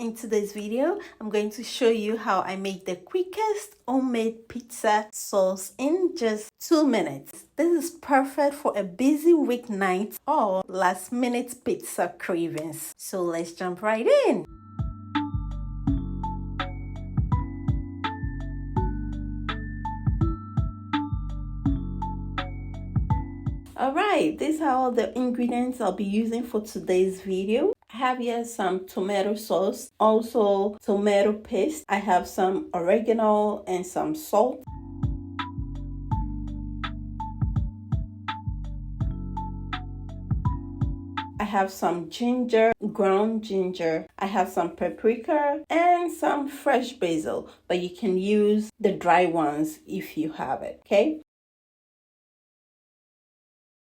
In today's video, I'm going to show you how I make the quickest homemade pizza sauce in just 2 minutes. This is perfect for a busy weeknight or last minute pizza cravings. So let's jump right in. Alright, these are all the ingredients I'll be using for today's video. I have here some tomato sauce, also tomato paste. I have some oregano and some salt. I have some ginger, ground ginger. I have some paprika and some fresh basil, but you can use the dry ones if you have it, okay?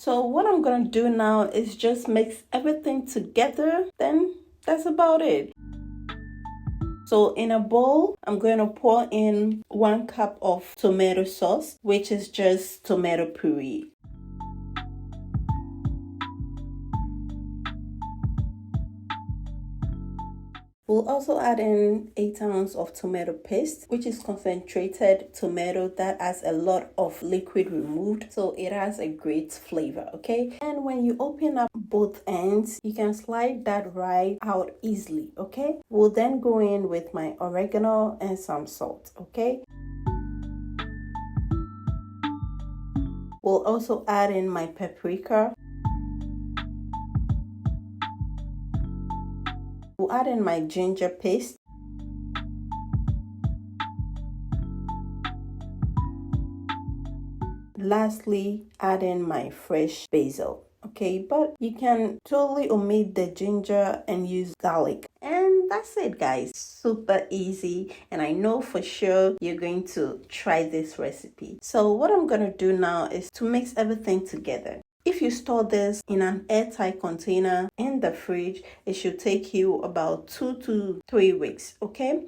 So what I'm going to do now is just mix everything together, then that's about it. So in a bowl, I'm going to pour in 1 cup of tomato sauce, which is just tomato puree. We'll also add in 8 ounces of tomato paste, which is concentrated tomato that has a lot of liquid removed, so it has a great flavor, okay? And when you open up both ends, you can slide that right out easily, okay? We'll then go in with my oregano and some salt, okay? We'll also add in my paprika. We'll add in my ginger paste. Lastly, add in my fresh basil. Okay, but you can totally omit the ginger and use garlic. And that's it, guys. Super easy. And I know for sure you're going to try this recipe. So what I'm going to do now is to mix everything together. If you store this in an airtight container in the fridge, it should take you about 2 to 3 weeks, okay?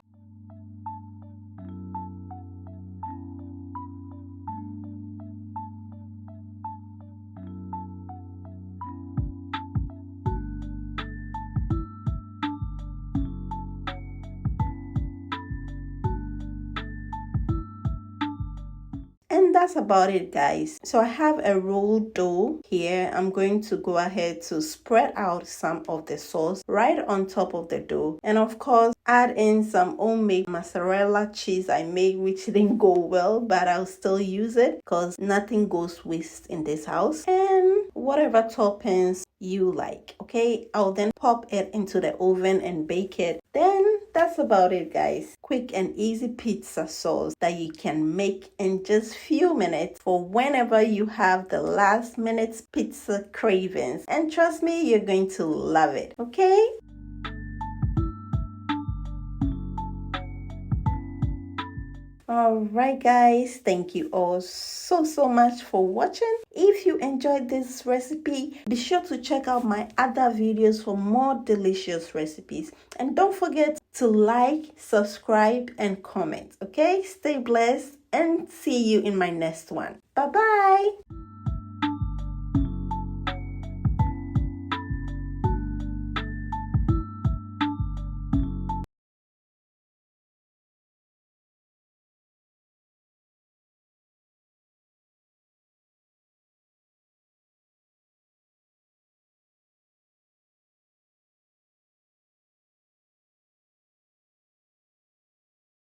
And that's about it, guys. So I have a rolled dough here. I'm going to go ahead to spread out some of the sauce right on top of the dough. And of course, add in some homemade mozzarella cheese I made, which didn't go well, but I'll still use it because nothing goes waste in this house. And whatever toppings you like, okay? I'll then pop it into the oven and bake it. Then that's about it, guys. Quick and easy pizza sauce that you can make in just few minutes for whenever you have the last minute pizza cravings. And trust me, you're going to love it, okay? Alright guys, thank you all so much for watching. If you enjoyed this recipe, be sure to check out my other videos for more delicious recipes. And don't forget to like, subscribe, and comment, okay? Stay blessed and see you in my next one. Bye-bye!